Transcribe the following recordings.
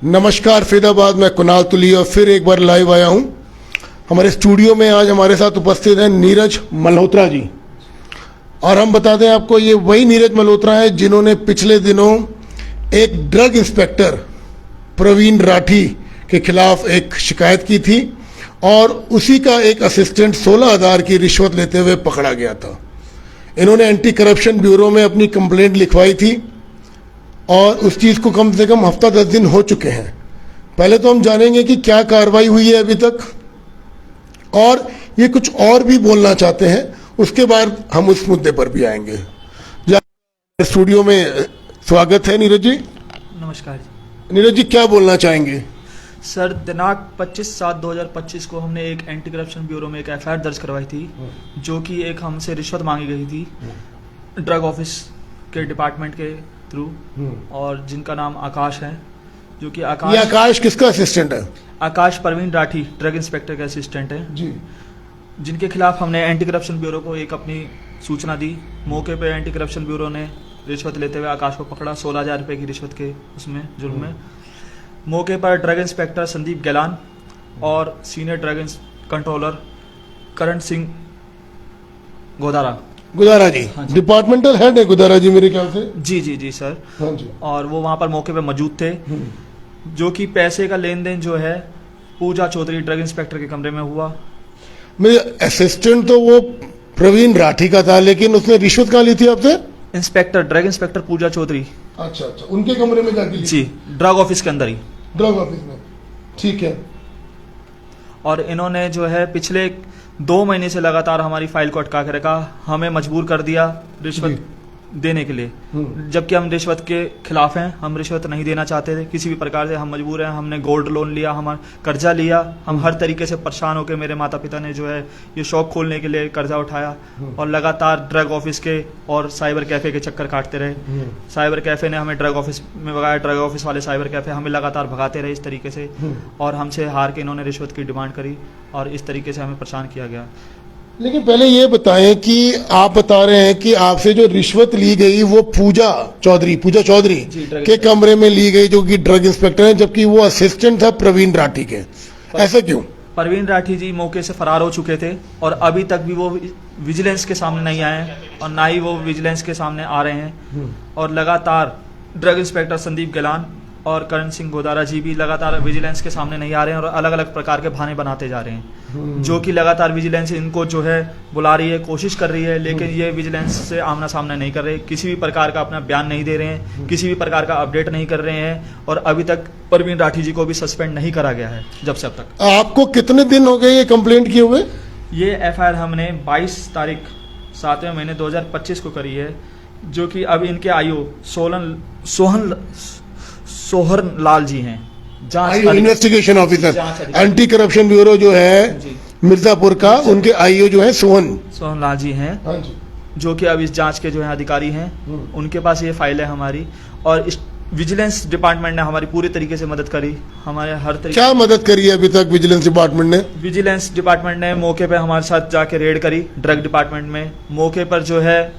नमस्कार फैदाबाद, मैं कुणाल तुलिया फिर एक बार लाइव आया हूं। हमारे स्टूडियो में आज हमारे साथ उपस्थित हैं नीरज मल्होत्रा जी। और हम बता दें आपको, ये वही नीरज मल्होत्रा है जिन्होंने पिछले दिनों एक ड्रग इंस्पेक्टर प्रवीण राठी के खिलाफ एक शिकायत की थी और उसी का एक असिस्टेंट 16,000 की रिश्वत लेते हुए पकड़ा गया था। इन्होंने एंटी करप्शन ब्यूरो में अपनी कंप्लेंट लिखवाई थी और उस चीज़ को कम से कम हफ्ता 10 दिन हो चुके हैं। पहले तो हम जानेंगे कि क्या कार्रवाई हुई है अभी तक, और ये कुछ और भी बोलना चाहते हैं, उसके बाद हम उस मुद्दे पर भी आएंगे। स्टूडियो में स्वागत है नीरज जी। नमस्कार जी। नीरज जी, क्या बोलना चाहेंगे? सर, दिनांक 25/7/2025 को हमने एक एंटी करप्शन ब्यूरो में एक एफआईआर दर्ज करवाई थी, जो कि एक हमसे रिश्वत मांगी गई थी ड्रग ऑफिस के डिपार्टमेंट के थ्रू, और जिनका नाम आकाश है, जो कि ये आकाश किसका असिस्टेंट है? आकाश प्रवीण राठी ड्रग इंस्पेक्टर के असिस्टेंट है जी। जिनके खिलाफ हमने एंटी करप्शन ब्यूरो को एक अपनी सूचना दी। मौके पे एंटी करप्शन ब्यूरो ने रिश्वत लेते हुए आकाश को पकड़ा 16,000 रुपये की रिश्वत के उसमें जुर्म में। मौके पर ड्रग इंस्पेक्टर संदीप गैलान और senior drug controller Karan Singh Gudara जी। हाँ जी। डिपार्टमेंटल हेड है गुदारा जी मेरे ख्याल से। जी सर। हाँ जी। और वो वहाँ पर मौके पे मौजूद थे, जो कि पैसे का लेन देन जो है पूजा चौधरी ड्रग इंस्पेक्टर के कमरे में हुआ। मेरे असिस्टेंट तो वो प्रवीण राठी का था, लेकिन उसने रिश्वत कहाँ ली थी आपसे? ड्रग इंस्पेक्टर पूजा चौधरी। अच्छा, उनके कमरे में जाके ली? जी, ड्रग ऑफिस के अंदर ही। ड्रग ऑफिस में, ठीक है। और इन्होंने जो है पिछले 2 महीने से लगातार हमारी फाइल को अटका के रखा, हमें मजबूर कर दिया रिश्वत देने के लिए, जबकि हम रिश्वत के खिलाफ हैं। हम रिश्वत नहीं देना चाहते थे किसी भी प्रकार से, हम मजबूर हैं। हमने गोल्ड लोन लिया, हमारा कर्जा लिया, हम हर तरीके से परेशान होकर, मेरे माता पिता ने जो है ये शॉप खोलने के लिए कर्जा उठाया और लगातार ड्रग ऑफिस के और साइबर कैफे के चक्कर काटते रहे। साइबर कैफे ने हमें ड्रग ऑफिस में भगाया, ड्रग ऑफिस वाले साइबर कैफे हमें लगातार भगाते रहे इस तरीके से, और हमसे हार के इन्होंने रिश्वत की डिमांड करी और इस तरीके से हमें परेशान किया गया। लेकिन पहले ये बताएं कि आप बता रहे हैं कि आपसे जो रिश्वत ली गई वो पूजा चौधरी के कमरे में ली गई, जो कि ड्रग इंस्पेक्टर है, जबकि वो असिस्टेंट था प्रवीण राठी के। ऐसा क्यों? प्रवीण राठी जी मौके से फरार हो चुके थे और अभी तक भी वो विजिलेंस के सामने नहीं आए हैं और ना ही वो विजिलेंस के सामने आ रहे हैं। और लगातार ड्रग इंस्पेक्टर संदीप गैलान और करण सिंह गोदारा जी भी लगातार विजिलेंस के सामने नहीं आ रहे हैं और अलग अलग प्रकार के बहाने बनाते जा रहे हैं, जो कि लगातार विजिलेंस इनको जो है बुला रही है, कोशिश कर रही है, लेकिन ये विजिलेंस से आमना सामना नहीं कर रहे, किसी भी प्रकार का अपना बयान नहीं दे रहे हैं, किसी भी प्रकार का अपडेट नहीं कर रहे हैं, और अभी तक प्रवीण राठी जी को भी सस्पेंड नहीं करा गया है जब से अब तक। आपको कितने दिन हो गए ये कंप्लेंट किए हुए? ये एफआईआर हमने 22 तारीख 7वें महीने 2025 को करी है, जो कि अभी इनके आयु सोहन लाल जी हैं, investigation officer anti corruption bureau जो है मिर्जापुर का, उनके आईओ जो है सोहन लाल जी हैं। हाँ जी। जो कि अब इस जांच के जो है अधिकारी हैं, उनके पास ये फाइल है हमारी, और इस विजिलेंस डिपार्टमेंट ने हमारी पूरी तरीके से मदद करी, हमारे हर तरीके। क्या मदद करी है अभी तक विजिलेंस डिपार्टमेंट ने? विजिलेंस डिपार्टमेंट ने मौके पे हमारे साथ जाके रेड करी ड्रग डिपार्टमेंट में। मौके पर जो है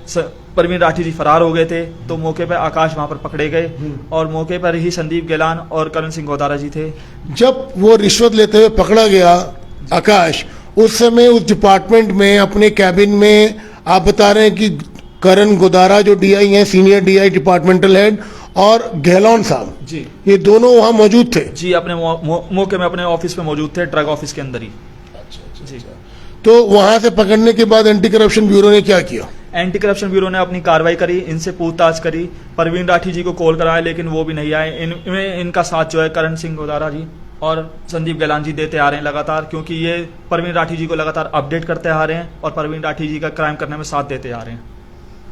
प्रवीण राठी जी फरार हो गए थे, तो मौके पर आकाश वहां पर पकड़े गए और मौके पर ही संदीप गैलान और करण सिंह गोदारा जी थे। जब वो रिश्वत लेते हुए पकड़ा गया आकाश, उस समय उस डिपार्टमेंट में अपने कैबिन में आप बता रहे हैं कि करण गोदारा जो डीआई हैं, सीनियर डीआई डिपार्टमेंटल हेड, और गहलोन साहब जी, ये दोनों वहां मौजूद थे? जी, अपने मौके में अपने ऑफिस में मौजूद थे, ड्रग ऑफिस के अंदर ही। अच्छा जी। तो वहां से पकड़ने के बाद एंटी करप्शन ब्यूरो ने क्या किया? एंटी करप्शन ब्यूरो ने अपनी कार्रवाई करी, इनसे पूछताछ करी, प्रवीण राठी जी को कॉल कराया, लेकिन वो भी नहीं आए। इनका साथ जो है करण सिंह गोदारा जी और संदीप गैलान जी देते आ रहे हैं लगातार, क्योंकि ये प्रवीण राठी जी को लगातार अपडेट करते आ रहे हैं और प्रवीण राठी जी का क्राइम करने में साथ देते आ रहे हैं।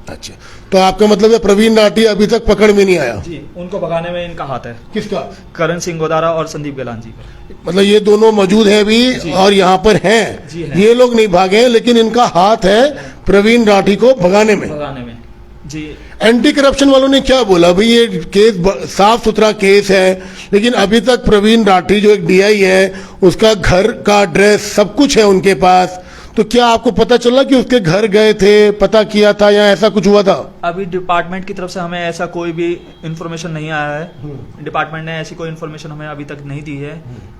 अच्छा, तो आपका मतलब है प्रवीण राठी अभी तक पकड़ में नहीं आया? जी, उनको भगाने में इनका हाथ है। किसका? करण सिंह गोदारा और संदीप गैलान जी का। मतलब ये दोनों मौजूद हैं अभी और यहाँ पर हैं, ये लोग नहीं भागे, लेकिन इनका हाथ है प्रवीण राठी को भगाने में जी। एंटी करप्शन वालों ने क्या बोला? भाई ये केस साफ सुथरा केस है, लेकिन अभी तक प्रवीण राठी जो एक डीआई है, उसका घर का एड्रेस सब कुछ है उनके पास, तो क्या आपको पता चला कि उसके घर गए थे, पता किया था या ऐसा कुछ हुआ था? अभी डिपार्टमेंट की तरफ से हमें ऐसा कोई भी इंफॉर्मेशन नहीं आया है। डिपार्टमेंट ने ऐसी कोई इंफॉर्मेशन हमें अभी तक नहीं दी है।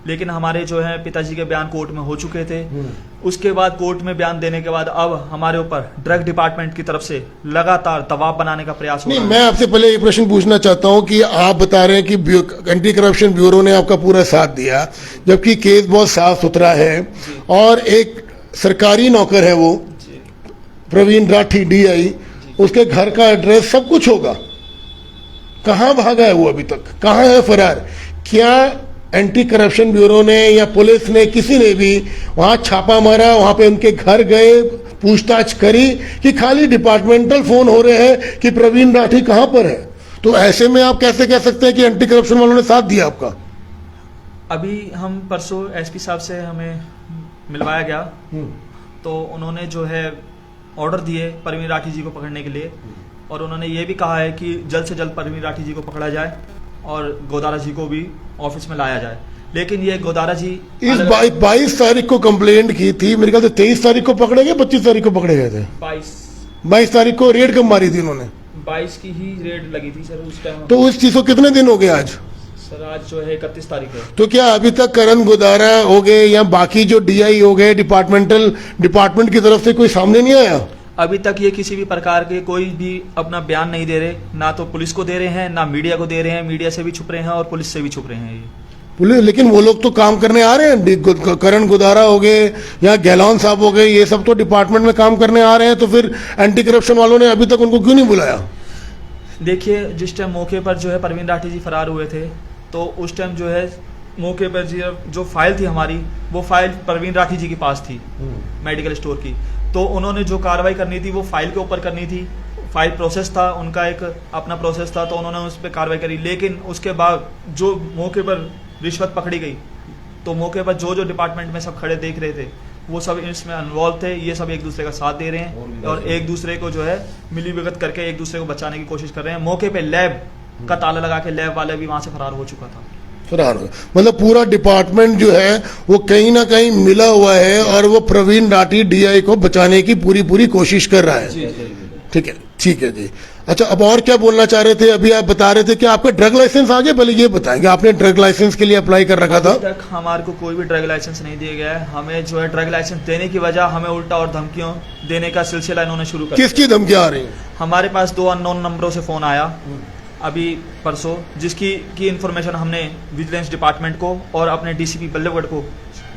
लेकिन हमारे जो है पिताजी के बयान कोर्ट में हो चुके थे। उसके बाद कोर्ट में बयान देने के बाद अब हमारे ऊपर ड्रग डिपार्टमेंट की तरफ से लगातार दबाव बनाने का प्रयास हो नहीं, रहा है। मैं आपसे पहले एक प्रश्न पूछना चाहता हूं कि आप बता रहे हैं कि एंटी करप्शन ब्यूरो ने आपका पूरा साथ दिया, जबकि केस बहुत साफ सुथरा है और एक सरकारी नौकर है वो प्रवीण राठी डीआई, उसके घर का एड्रेस सब कुछ होगा, कहां भागा है वो अभी तक, कहां है फरार? क्या एंटी करप्शन ब्यूरो ने या पुलिस ने किसी ने भी वहां छापा मारा, वहां पे उनके घर गए, पूछताछ करी कि खाली डिपार्टमेंटल फोन हो रहे हैं कि प्रवीण राठी कहां पर है? तो ऐसे में आप कैसे कह सकते हैं कि एंटी करप्शन वालों ने साथ दिया आपका? अभी हम परसों एसपी साहब से हमें मिलवाया गया, तो उन्होंने जो है ऑर्डर दिए प्रवीण राठी जी को पकड़ने के लिए, और उन्होंने ये भी कहा है कि जल्द से जल्द प्रवीण राठी जी को पकड़ा जाए और गोदारा जी को भी ऑफिस में लाया जाए। लेकिन ये गोदारा जी इस 22 तारीख को कंप्लेंट की थी, मेरे ख्याल से 23 तारीख को पकड़े गए, 25 तारीख को पकड़े गए थे। 22 तारीख को रेड कब मारी थी उन्होंने? 22 की ही रेड लगी थी सर उस टाइम। तो उस चीज को कितने दिन हो गए आज? सर आज जो है 31 तारीख है। तो क्या अभी तक करण गोदारा हो गए या बाकी जो डीआई हो गए, डिपार्टमेंट की तरफ से कोई सामने नहीं आया? अभी तक ये किसी भी प्रकार के कोई भी अपना बयान नहीं दे रहे, ना तो पुलिस को दे रहे हैं ना मीडिया को दे रहे हैं। मीडिया से भी छुप रहे हैं और पुलिस से भी छुप रहे हैं ये पुलिस। लेकिन वो लोग तो काम करने आ रहे हैं, करण गोदारा हो गए या गहलोत साहब हो गए, ये सब तो डिपार्टमेंट में काम करने आ रहे हैं, तो फिर एंटी करप्शन वालों ने अभी तक उनको क्यों नहीं बुलाया? देखिए, जिस टाइम मौके पर जो है प्रवीण राठी जी फरार हुए थे, तो उस टाइम जो है मौके पर जो फाइल थी हमारी, वो फाइल प्रवीण राठी जी के पास थी मेडिकल स्टोर की। तो उन्होंने जो कार्रवाई करनी थी वो फाइल के ऊपर करनी थी। फाइल प्रोसेस था, उनका एक अपना प्रोसेस था, तो उन्होंने उस पर कार्रवाई करी। लेकिन उसके बाद जो मौके पर रिश्वत पकड़ी गई, तो मौके पर जो डिपार्टमेंट में सब खड़े देख रहे थे, वो सब इसमें इन्वॉल्व थे। ये सब एक दूसरे का साथ दे रहे हैं और एक दूसरे को जो है मिली भगत करके एक दूसरे को बचाने की कोशिश कर रहे हैं। मौके पे लैब का ताला लगा के लैब वाले भी वहां से फरार हो चुका था। फरार हो, मतलब पूरा डिपार्टमेंट जो है वो कहीं ना कहीं मिला हुआ है और वो प्रवीण राठी डीआई को बचाने की पूरी कोशिश कर रहा है। ठीक है जी। अच्छा, अब और क्या बोलना चाह रहे थे? अभी आप बता रहे थे कि आपका ड्रग लाइसेंस आ गया, पहले ये बताएंगे। आपने ड्रग लाइसेंस के लिए अप्लाई कर रखा था? अभी तक हमारे को कोई भी ड्रग लाइसेंस नहीं दिया गया है। हमें जो है ड्रग लाइसेंस देने की वजह हमें उल्टा और धमकियों देने का सिलसिला इन्होंने शुरू कर दिया। किसकी धमकियां आ रही हैं? हमारे पास 2 अननोन नंबरों से फोन आया अभी परसों, जिसकी की इन्फॉर्मेशन हमने विजिलेंस डिपार्टमेंट को और अपने डीसीपी बल्लभगढ़ को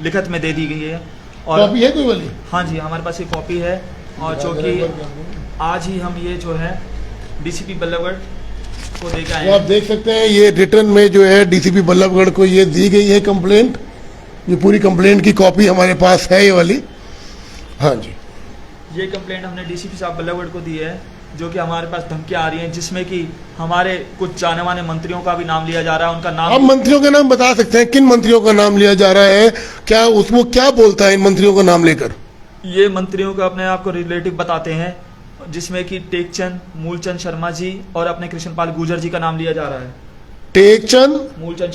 लिखित में दे दी गई है। और कॉपी है कोई वाली? हाँ जी, हमारे पास ये कॉपी है, और जो कि आज ही हम ये जो है डीसीपी बल्लभगढ़ को दे के आए तो आप हैं। देख सकते हैं ये रिटर्न में जो है डीसीपी बल्लभगढ़ को ये दी गई है कंप्लेंट। ये पूरी कंप्लेंट की कॉपी हमारे पास है, ये वाली। हाँ जी, ये कंप्लेंट हमने डीसीपी साहब बल्लभगढ़ को दी है, जो कि हमारे पास धमकियां आ रही हैं, जिसमें कि हमारे कुछ जाने माने मंत्रियों का भी नाम लिया जा रहा है। उनका नाम आप मंत्रियों का नाम बता सकते हैं? किन मंत्रियों का नाम लिया जा रहा है? क्या उसमें क्या बोलता है इन मंत्रियों का नाम लेकर? ये मंत्रियों को अपने आप को रिलेटिव बताते हैं, जिसमें कि टेकचंद, मूलचंद शर्मा जी और अपने कृष्णपाल गुर्जर जी का नाम लिया जा रहा है। टेकचंद, मूलचंद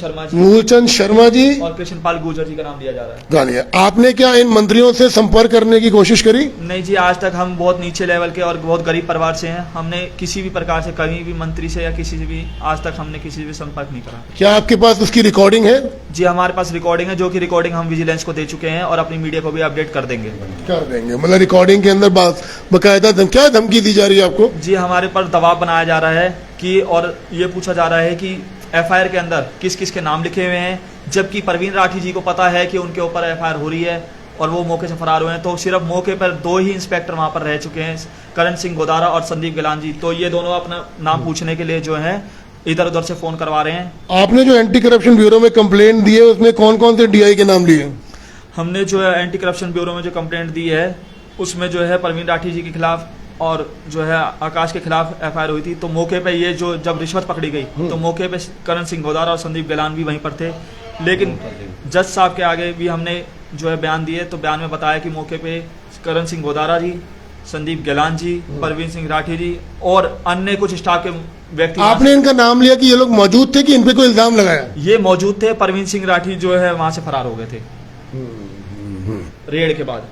शर्मा जी और कृष्णपाल गुर्जर जी का नाम लिया जा रहा है। गालिया। आपने क्या इन मंत्रियों से संपर्क करने की कोशिश करी? नहीं जी, आज तक हम बहुत नीचे लेवल के और बहुत गरीब परिवार से हैं। हमने किसी भी प्रकार से कहीं भी मंत्री से या किसी से भी आज तक हमने किसी से संपर्क नहीं करा। क्या आपके पास उसकी रिकॉर्डिंग है? जी, हमारे पास रिकॉर्डिंग है, जो कि रिकॉर्डिंग हम विजिलेंस को दे चुके हैं और अपनी मीडिया को भी अपडेट कर देंगे। कर देंगे, मतलब रिकॉर्डिंग के अंदर बकायदा क्या धमकी दी जा रही है आपको? जी, हमारे पर दबाव बनाया जा रहा है कि, और ये पूछा जा रहा है कि एफआईआर के अंदर किस किस के नाम लिखे हुए हैं, जबकि प्रवीण राठी जी को पता है कि उनके ऊपर एफआईआर हो रही है और वो मौके से फरार हुए हैं। तो सिर्फ मौके पर 2 ही इंस्पेक्टर वहां पर रह चुके हैं, करण सिंह गोदारा और संदीप गलान जी। तो ये दोनों अपना नाम पूछने के लिए जो है इधर उधर से फोन करवा रहे हैं। आपने जो एंटी करप्शन ब्यूरो में कंप्लेंट दी है उसमें कौन कौन से डीआई के नाम लिए? हमने जो है एंटी करप्शन ब्यूरो में जो कंप्लेंट दी है उसमें जो है प्रवीण राठी जी के खिलाफ और जो है आकाश के खिलाफ एफआईआर हुई थी। तो मौके पे ये जो जब रिश्वत पकड़ी गई तो मौके पे करण सिंह गोदारा और संदीप गलान भी वहीं पर थे। लेकिन जज साहब के आगे भी हमने जो है बयान दिए, तो बयान में बताया कि मौके पे करण सिंह गोदारा जी, संदीप गलान जी, प्रवीण सिंह राठी जी और अन्य कुछ स्टाफ के व्यक्ति। आपने इनका नाम लिया कि ये लोग मौजूद थे कि इन पे कोई इल्जाम लगाया? ये मौजूद थे। प्रवीण सिंह राठी जो है वहां से फरार हो गए थे रेड के बाद।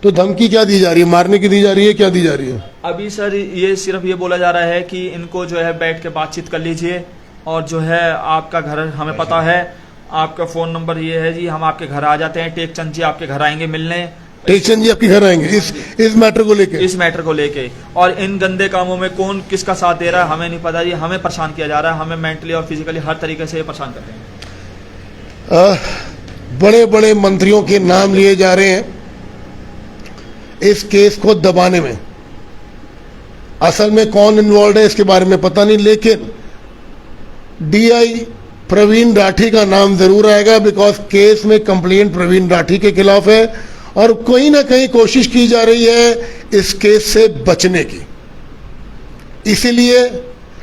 तो धमकी क्या दी जा रही है, मारने की दी जा रही है, क्या दी जा रही है? अभी सर ये सिर्फ ये बोला जा रहा है कि इनको जो है बैठ के बातचीत कर लीजिए, और जो है आपका घर हमें पता है, आपका फोन नंबर ये है जी, हम आपके घर आ जाते हैं, टेकचंद जी आपके घर आएंगे मिलने, टेकचंद जी आपके घर आएंगे इस मैटर को लेके? इस मैटर को लेके। और इन गंदे कामों में कौन किसका साथ दे रहा है हमें नहीं पता जी, हमें परेशान किया जा रहा है, हमें मेंटली और फिजिकली हर तरीके से ये परेशान करते हैं। बड़े बड़े मंत्रियों के नाम लिए जा रहे हैं इस केस को दबाने में। असल में कौन इन्वॉल्व है इसके बारे में पता नहीं, लेकिन डीआई प्रवीण राठी का नाम जरूर आएगा, बिकॉज केस में कंप्लेंट प्रवीण राठी के खिलाफ है और कहीं ना कहीं कोशिश की जा रही है इस केस से बचने की। इसीलिए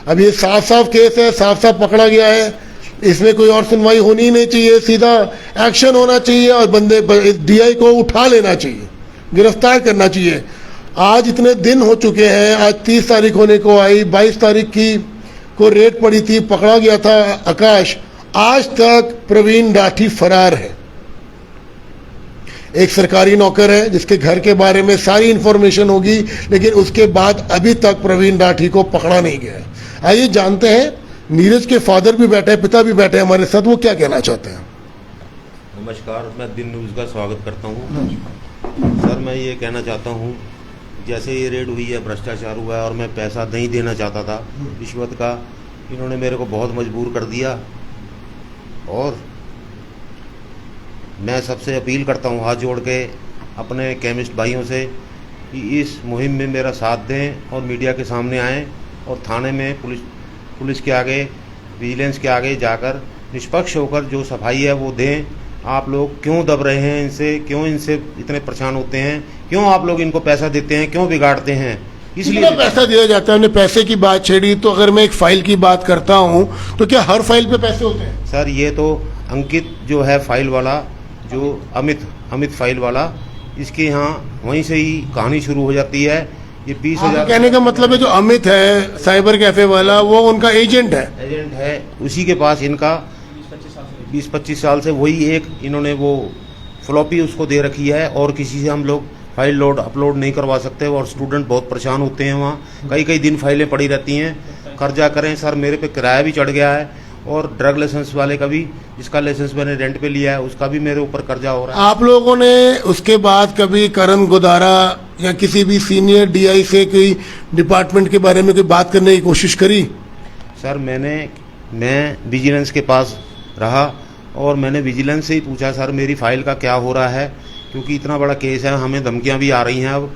अब ये साफ साफ केस है, साफ साफ पकड़ा गया है, इसमें कोई और सुनवाई होनी ही नहीं चाहिए, सीधा एक्शन होना चाहिए और बंदे डीआई को उठा लेना चाहिए, गिरफ्तार करना चाहिए। आज इतने दिन हो चुके हैं, आज 30 तारीख होने को आई, 22 तारीख की को रेड पड़ी थी, पकड़ा गया था आकाश, आज तक प्रवीण राठी फरार है। एक सरकारी नौकर है जिसके घर के बारे में सारी इंफॉर्मेशन होगी, लेकिन उसके बाद अभी तक प्रवीण राठी को पकड़ा नहीं गया। आइए जानते हैं, नीरज के फादर भी बैठे हैं, पिता भी बैठे हैं हमारे साथ, वो क्या कहना चाहते हैं। नमस्कार, मैं दिन न्यूज़ का स्वागत करता हूँ। सर, मैं ये कहना चाहता हूँ, जैसे ये रेड हुई है, भ्रष्टाचार हुआ है और मैं पैसा नहीं देना चाहता था रिश्वत का, इन्होंने मेरे को बहुत मजबूर कर दिया। और मैं सबसे अपील करता हूँ हाथ जोड़ के अपने केमिस्ट भाइयों से कि इस मुहिम में मेरा साथ दें और मीडिया के सामने आएँ और थाने में पुलिस के आगे, विजिलेंस के आगे जाकर निष्पक्ष होकर जो सफाई है वो दें। आप लोग क्यों दब रहे हैं इनसे, क्यों इनसे इतने परेशान होते हैं, क्यों आप लोग इनको पैसा देते हैं, क्यों बिगाड़ते हैं? इसलिए पैसा दिया जाता है। हमने पैसे की बात छेड़ी, तो अगर मैं एक फाइल की बात करता हूँ तो क्या हर फाइल पे पैसे होते हैं? सर, ये तो अंकित जो है फाइल वाला, जो अमित फाइल वाला, इसके यहाँ वहीं से ही कहानी शुरू हो जाती है। ये 20,000 कहने का मतलब है जो अमित है साइबर कैफे वाला, वो उनका एजेंट है, उसी के पास इनका 20-25 साल से वही एक इन्होंने वो फ्लॉपी उसको दे रखी है और किसी से हम लोग फाइल लोड अपलोड नहीं करवा सकते और स्टूडेंट बहुत परेशान होते हैं। वहाँ कई दिन फाइलें पड़ी रहती हैं। कर्जा करें सर, मेरे पे किराया भी चढ़ गया है और ड्रग लाइसेंस वाले का भी, जिसका लाइसेंस मैंने रेंट पे लिया है, उसका भी मेरे ऊपर कर्जा हो रहा है। आप लोगों ने उसके बाद कभी करण गोदारा या किसी भी सीनियर डीआई से कोई डिपार्टमेंट के बारे में कोई बात करने की कोशिश करी? सर, मैं विजिलेंस के पास रहा और मैंने विजिलेंस से ही पूछा, सर मेरी फाइल का क्या हो रहा है, क्योंकि इतना बड़ा केस है, हमें धमकियां भी आ रही हैं अब,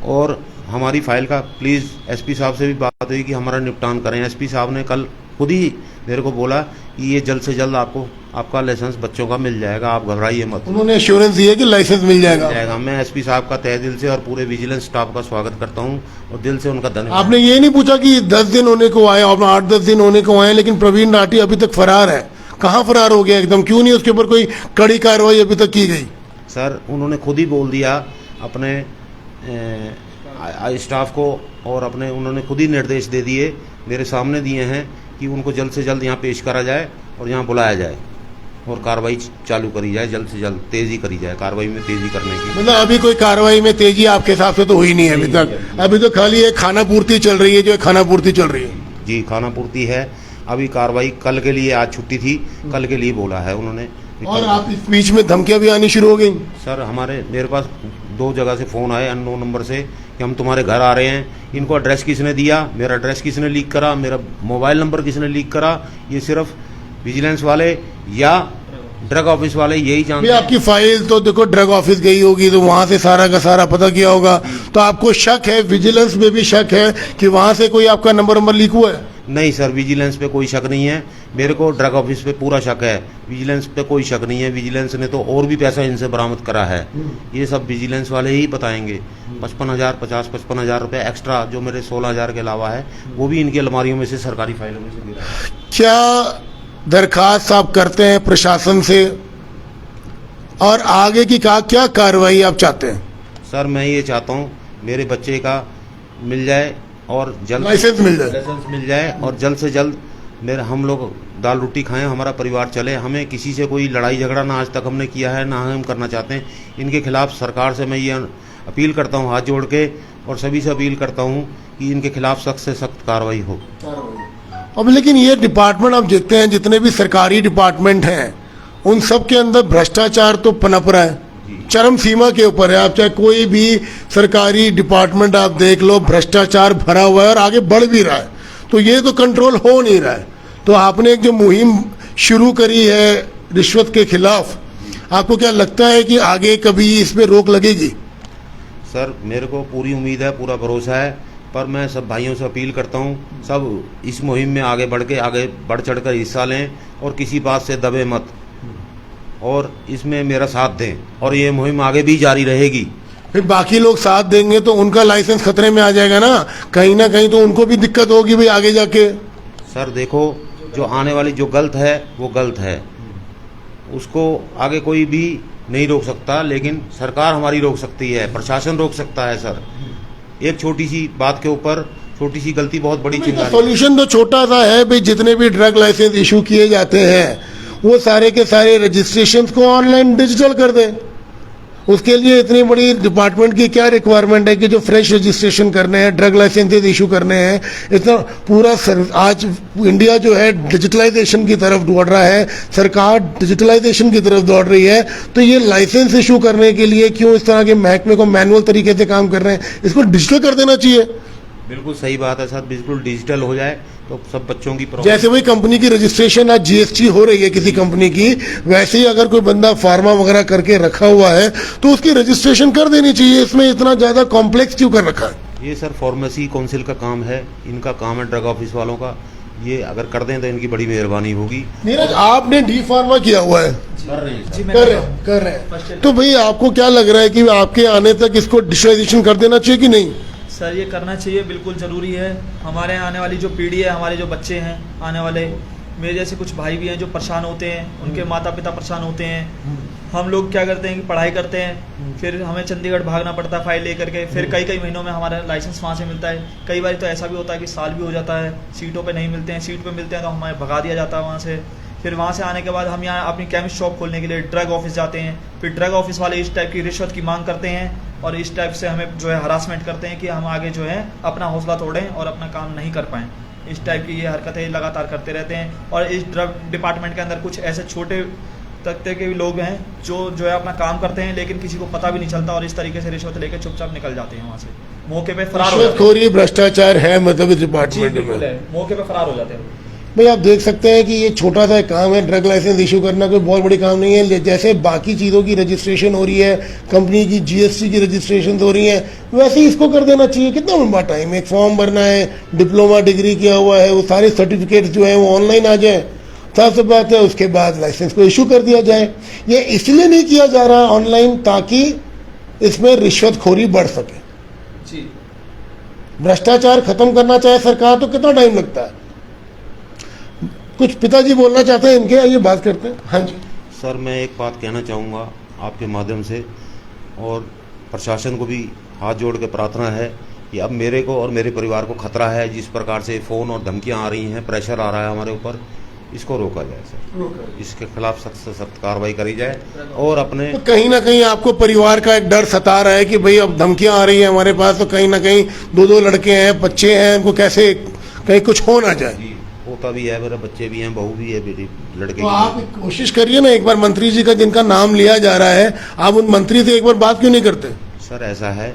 और हमारी फाइल का प्लीज़ एसपी साहब से भी बात हुई कि हमारा निपटान करें। एसपी साहब ने कल खुद ही मेरे को बोला कि ये जल्द से जल्द आपका लाइसेंस बच्चों का मिल जाएगा, आप घबराइए मत। उन्होंने एश्योरेंस दी है कि लाइसेंस मिल जाएगा? मैं एसपी साहब का तहे दिल से और पूरे विजिलेंस स्टाफ का स्वागत करता हूं और दिल से उनका धन्यवाद। आपने ये नहीं पूछा कि 10 दिन होने को आए, 8-10 दिन होने को आए, लेकिन प्रवीण राठी अभी तक फरार है, कहाँ फरार हो गया एकदम? क्यों नहीं उसके ऊपर कोई कड़ी कार्रवाई अभी तक की गई? सर, उन्होंने खुद ही बोल दिया अपने स्टाफ को, और उन्होंने खुद ही निर्देश दे दिए, मेरे सामने दिए हैं कि उनको जल्द से जल्द यहाँ पेश करा जाए और यहाँ बुलाया जाए और कार्रवाई चालू करी जाए, जल्द से जल्द तेजी करी जाए, कार्रवाई में तेजी करने की। मतलब अभी कोई कार्रवाई में तेजी आपके हिसाब से तो हुई नहीं है अभी तक? अभी तो खाली एक खाना पूर्ति चल रही है, जो खाना पूर्ति चल रही है। जी, खाना पूर्ति है। अभी कार्रवाई कल के लिए, आज छुट्टी थी, कल के लिए बोला है उन्होंने। और आप इस बीच में धमकियां भी आनी शुरू हो गई? सर, मेरे पास 2 जगह से फ़ोन आए अननोन नंबर से कि हम तुम्हारे घर आ रहे हैं। इनको एड्रेस किसने दिया, मेरा एड्रेस किसने लीक करा, मेरा मोबाइल नंबर किसने लीक करा, ये सिर्फ विजिलेंस वाले या ड्रग ऑफिस वाले यही जानते हैं। आपकी फाइल तो देखो ड्रग ऑफिस गई होगी, तो वहां से सारा का सारा पता किया होगा, तो आपको शक है, विजिलेंस में भी शक है कि वहां से कोई आपका नंबर लीक हुआ है? नहीं सर, विजिलेंस पे कोई शक नहीं है, मेरे को ड्रग ऑफिस पे पूरा शक है, विजिलेंस पे कोई शक नहीं है। विजिलेंस ने तो और भी पैसा इनसे बरामद करा है, ये सब विजिलेंस वाले ही बताएंगे। 55,000 रुपए एक्स्ट्रा जो मेरे 16,000 के अलावा है, वो भी इनकी अलमारियों में से, सरकारी फाइलों में से दे रहा है। क्या दरखास्त आप करते हैं प्रशासन से, और आगे की क्या कार्रवाई आप चाहते हैं? सर, मैं ये चाहता हूँ मेरे बच्चे का मिल जाए और जल्द लाइसेंस मिल जाए और जल्द से जल्द हम लोग दाल रोटी खाएं, हमारा परिवार चले। हमें किसी से कोई लड़ाई झगड़ा ना आज तक हमने किया है, ना हम करना चाहते हैं। इनके खिलाफ सरकार से मैं ये अपील करता हूँ हाथ जोड़ के, और सभी से अपील करता हूँ कि इनके खिलाफ सख्त से सख्त कार्रवाई हो। अब लेकिन ये डिपार्टमेंट आप देखते हैं, जितने भी सरकारी डिपार्टमेंट हैं उन सब के अंदर भ्रष्टाचार तो पनप रहा है, चरम सीमा के ऊपर है। आप चाहे कोई भी सरकारी डिपार्टमेंट आप देख लो, भ्रष्टाचार भरा हुआ है और आगे बढ़ भी रहा है। तो ये तो कंट्रोल हो नहीं रहा है। तो आपने एक जो मुहिम शुरू करी है रिश्वत के खिलाफ, आपको क्या लगता है कि आगे कभी इस पे रोक लगेगी? सर मेरे को पूरी उम्मीद है, पूरा भरोसा है, पर मैं सब भाइयों से अपील करता हूँ सब इस मुहिम में आगे बढ़ चढ़ कर हिस्सा लें और किसी बात से दबे मत, और इसमें मेरा साथ दें, और ये मुहिम आगे भी जारी रहेगी। फिर बाकी लोग साथ देंगे तो उनका लाइसेंस खतरे में आ जाएगा ना कहीं तो उनको भी दिक्कत होगी भाई आगे जाके। सर देखो, जो आने वाली जो गलत है वो गलत है, उसको आगे कोई भी नहीं रोक सकता, लेकिन सरकार हमारी रोक सकती है, प्रशासन रोक सकता है। सर एक छोटी सी बात के ऊपर छोटी सी गलती बहुत बड़ी चिंगारी। सॉल्यूशन तो छोटा सा है भाई, जितने भी ड्रग लाइसेंस इशू किए जाते हैं वो सारे के सारे रजिस्ट्रेशन को ऑनलाइन डिजिटल कर दें। उसके लिए इतनी बड़ी डिपार्टमेंट की क्या रिक्वायरमेंट है कि जो फ्रेश रजिस्ट्रेशन करने हैं, ड्रग लाइसेंसेज इशू करने हैं, इतना पूरा आज इंडिया जो है डिजिटलाइजेशन की तरफ दौड़ रहा है, सरकार डिजिटलाइजेशन की तरफ दौड़ रही है। तो ये लाइसेंस इशू करने के लिए क्यों इस तरह के महकमे को मैनुअल तरीके से काम कर रहे हैं? इसको डिजिटल कर देना चाहिए। बिल्कुल सही बात है सर, बिल्कुल डिजिटल हो जाए तो सब बच्चों की जैसे वही कंपनी की रजिस्ट्रेशन आज जीएसटी हो रही है किसी कंपनी की, वैसे ही अगर कोई बंदा फार्मा वगैरह करके रखा हुआ है तो उसकी रजिस्ट्रेशन कर देनी चाहिए। इसमें इतना ज्यादा कॉम्प्लेक्स क्यों कर रखा है? ये सर फार्मेसी काउंसिल का काम है, इनका काम है ड्रग ऑफिस वालों का। ये अगर कर दें तो इनकी बड़ी मेहरबानी होगी। नीरज, आपने डी फार्मा किया हुआ है? कर रहे हैं। तो भाई आपको क्या लग रहा है कि आपके आने तक इसको डिजिटलाइजेशन कर देना चाहिए कि नहीं? सर ये करना चाहिए, बिल्कुल ज़रूरी है। हमारे यहाँ आने वाली जो पीढ़ी है, हमारे जो बच्चे हैं आने वाले, मेरे जैसे कुछ भाई भी हैं जो परेशान होते हैं, उनके माता पिता परेशान होते हैं। हम लोग क्या करते हैं कि पढ़ाई करते हैं, फिर हमें चंडीगढ़ भागना पड़ता है फाइल लेकर के, फिर कई महीनों में हमारा लाइसेंस वहाँ से मिलता है। कई बार तो ऐसा भी होता है कि साल भी हो जाता है, सीटों पे नहीं मिलते हैं, सीट पे मिलते हैं तो हमें भगा दिया जाता है वहाँ से। फिर वहाँ से आने के बाद हम यहाँ अपनी केमिस्ट शॉप खोलने के लिए ड्रग ऑफिस जाते हैं, फिर ड्रग ऑफिस वाले इस टाइप की रिश्वत की मांग करते हैं और इस टाइप से हमें जो है हरासमेंट करते हैं कि हम आगे जो है अपना हौसला तोड़ें और अपना काम नहीं कर पाएँ। इस टाइप की ये हरकतें लगातार करते रहते हैं। और इस ड्रग डिपार्टमेंट के अंदर कुछ ऐसे छोटे तबके के भी लोग हैं जो है अपना काम करते हैं, लेकिन किसी को पता भी नहीं चलता और इस तरीके से रिश्वत लेकर चुपचाप निकल जाते हैं वहाँ से, मौके पे फरार हो जाते हैं। भ्रष्टाचार है मतलब इस डिपार्टमेंट में, मौके पे फरार हो जाते हैं। भाई आप देख सकते हैं कि ये छोटा सा काम है, ड्रग लाइसेंस इशू करना कोई बहुत बड़ी काम नहीं है। जैसे बाकी चीज़ों की रजिस्ट्रेशन हो रही है, कंपनी की जीएसटी की रजिस्ट्रेशन हो रही है, वैसे ही इसको कर देना चाहिए। कितना लंबा टाइम है, एक फॉर्म भरना है, डिप्लोमा डिग्री किया हुआ है, वो सारे सर्टिफिकेट्स जो है वो ऑनलाइन आ जाए, साफ सी बात है। उसके बाद लाइसेंस को इशू कर दिया जाए। ये इसलिए नहीं किया जा रहा ऑनलाइन ताकि इसमें रिश्वतखोरी बढ़ सके। जी, भ्रष्टाचार खत्म करना चाहे सरकार तो कितना टाइम लगता है? कुछ पिताजी बोलना चाहते हैं इनके, आइए बात करते हैं। हाँ जी सर, मैं एक बात कहना चाहूँगा आपके माध्यम से, और प्रशासन को भी हाथ जोड़ के प्रार्थना है कि अब मेरे को और मेरे परिवार को खतरा है। जिस प्रकार से फ़ोन और धमकियाँ आ रही हैं, प्रेशर आ रहा है हमारे ऊपर, इसको रोका जाए सर, इसके खिलाफ सख्त से सख्त कार्रवाई करी जाए। और अपने तो कहीं ना कहीं आपको परिवार का एक डर सता रहा है कि भाई अब धमकियाँ आ रही हैं हमारे पास, तो कहीं ना कहीं दो लड़के हैं, बच्चे हैं, उनको कैसे कहीं कुछ हो ना जाए। होता भी है, मेरे बच्चे भी हैं, बहू भी है, बेटी लड़के तो आप कोशिश करिए ना, एक बार मंत्री जी का जिनका नाम लिया जा रहा है, आप उन मंत्री से एक बार बात क्यों नहीं करते? सर ऐसा है,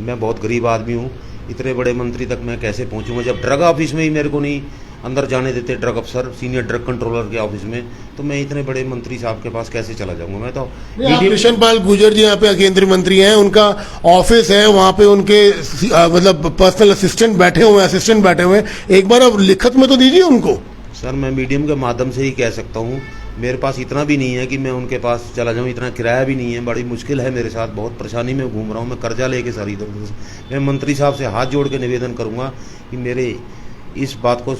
मैं बहुत गरीब आदमी हूँ, इतने बड़े मंत्री तक मैं कैसे पहुँचूँगा? जब ड्रग ऑफिस में ही मेरे को नहीं अंदर जाने देते ड्रग अफसर, सीनियर ड्रग कंट्रोलर के ऑफिस में, तो मैं इतने बड़े मंत्री साहब के पास कैसे चला जाऊंगा? मैं तो कृष्ण पाल गुर्जर जी यहाँ पे केंद्रीय मंत्री हैं, उनका ऑफिस है, वहाँ पे उनके मतलब पर्सनल असिस्टेंट बैठे हुए हैं। एक बार अब लिखत में तो दीजिए उनको। सर मैं मीडियम के माध्यम से ही कह सकता हूँ, मेरे पास इतना भी नहीं है कि मैं उनके पास चला जाऊँ, इतना किराया भी नहीं है, बड़ी मुश्किल है मेरे साथ, बहुत परेशानी में घूम रहा हूँ, मैं कर्जा लेके सर इधर उधर से। मैं मंत्री साहब से हाथ जोड़ के निवेदन करूँगा कि मेरे इस बात को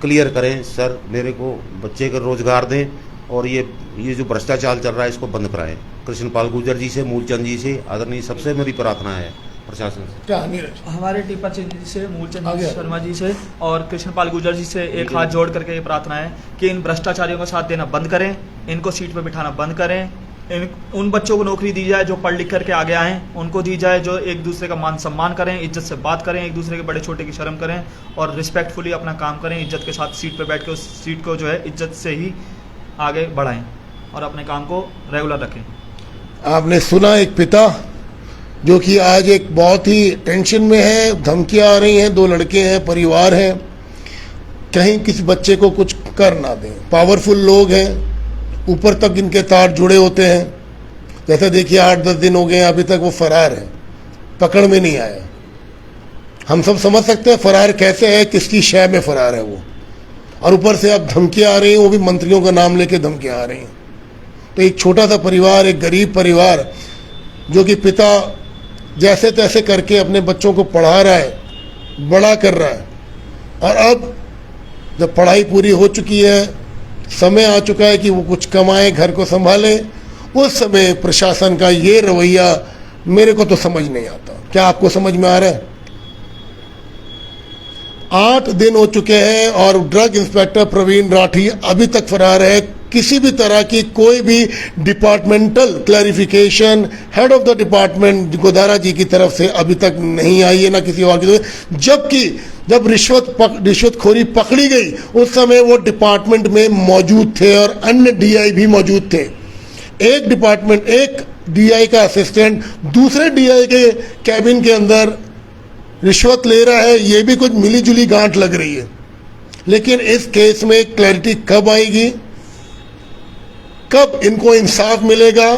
क्लियर करें सर, मेरे को बच्चे का रोजगार दें और ये जो भ्रष्टाचार चल रहा है इसको बंद कराएं। कृष्ण पाल गुर्जर जी से, मूलचंद जी से, आदरणीय सबसे मेरी प्रार्थना है, प्रशासन से। क्या नीरज? हमारे टीपा चंद जी से, मूलचंद आगे। शर्मा जी से और कृष्णपाल गुर्जर जी से एक हाथ जोड़ करके ये प्रार्थना है कि इन भ्रष्टाचारियों का साथ देना बंद करें, इनको सीट पर बिठाना बंद करें, उन बच्चों को नौकरी दी जाए जो पढ़ लिख करके आगे आए, उनको दी जाए जो एक दूसरे का मान सम्मान करें, इज्जत से बात करें, एक दूसरे के बड़े छोटे की शर्म करें और रिस्पेक्टफुली अपना काम करें, इज्जत के साथ सीट पर बैठ के उस सीट को जो है इज्जत से ही आगे बढ़ाएं और अपने काम को रेगुलर रखें। आपने सुना एक पिता जो कि आज एक बहुत ही टेंशन में है, धमकियां आ रही हैं, 2 लड़के हैं, परिवार है, कहीं किसी बच्चे को कुछ कर ना दें। पावरफुल लोग हैं, ऊपर तक इनके तार जुड़े होते हैं। जैसे देखिए 8-10 दिन हो गए अभी तक वो फरार है, पकड़ में नहीं आया। हम सब समझ सकते हैं फरार कैसे है, किसकी शय में फरार है वो, और ऊपर से अब धमकियां आ रही हैं, वो भी मंत्रियों का नाम लेके धमकियां आ रही हैं। तो एक छोटा सा परिवार, एक गरीब परिवार जो कि पिता जैसे तैसे करके अपने बच्चों को पढ़ा रहा है, बड़ा कर रहा है, और अब जब पढ़ाई पूरी हो चुकी है, समय आ चुका है कि वो कुछ कमाए, घर को संभाले, उस समय प्रशासन का ये रवैया मेरे को तो समझ नहीं आता। क्या आपको समझ में आ रहा है? 8 दिन हो चुके हैं और ड्रग इंस्पेक्टर प्रवीण राठी अभी तक फरार है। किसी भी तरह की कोई भी departmental clarification head of the department Godara ji की तरफ से अभी तक नहीं आई है, ना किसी और की तरफ। जबकि जब रिश्वतखोरी पकड़ी गई उस समय वो डिपार्टमेंट में मौजूद थे और अन्य डीआई भी मौजूद थे। एक डीआई का असिस्टेंट दूसरे डीआई के कैबिन के अंदर रिश्वत ले रहा है, ये भी कुछ मिली जुली गांठ लग रही है। लेकिन इस केस में क्लैरिटी कब आएगी, कब इनको इंसाफ मिलेगा,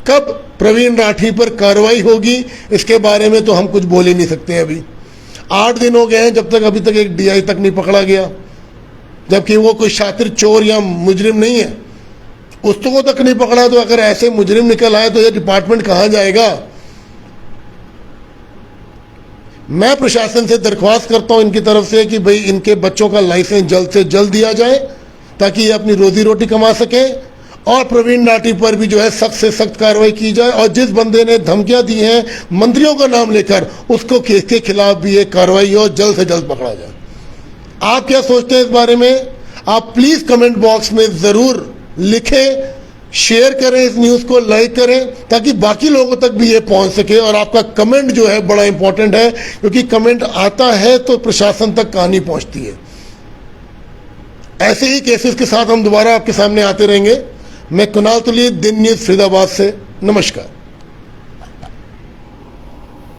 कब प्रवीण राठी पर कार्रवाई होगी, इसके बारे में तो हम कुछ बोल ही नहीं सकते। अभी 8 दिन हो गए हैं जब तक अभी तक एक डीआई तक नहीं पकड़ा गया, जबकि वो कोई शातिर चोर या मुजरिम नहीं है, उसको तक नहीं पकड़ा। तो अगर ऐसे मुजरिम निकल आए तो ये डिपार्टमेंट कहां जाएगा? मैं प्रशासन से दरख्वास्त करता हूं इनकी तरफ से कि भाई इनके बच्चों का लाइसेंस जल्द से जल्द दिया जाए ताकि ये अपनी रोजी रोटी कमा सके, और प्रवीण राठी पर भी जो है सख्त से सख्त कार्रवाई की जाए, और जिस बंदे ने धमकियां दी हैं मंत्रियों का नाम लेकर उसको केस के खिलाफ भी एक कार्रवाई हो, जल्द से जल्द पकड़ा जाए। आप क्या सोचते हैं इस बारे में? आप प्लीज कमेंट बॉक्स में जरूर लिखें, शेयर करें, इस न्यूज को लाइक करें ताकि बाकी लोगों तक भी ये पहुंच सके। और आपका कमेंट जो है बड़ा इंपॉर्टेंट है, क्योंकि कमेंट आता है तो प्रशासन तक कहानी पहुंचती है। ऐसे ही केसेस के साथ हम दोबारा आपके सामने आते रहेंगे। मैं कुणाल तुली, दिन न्यूज फरीदाबाद से, नमस्कार।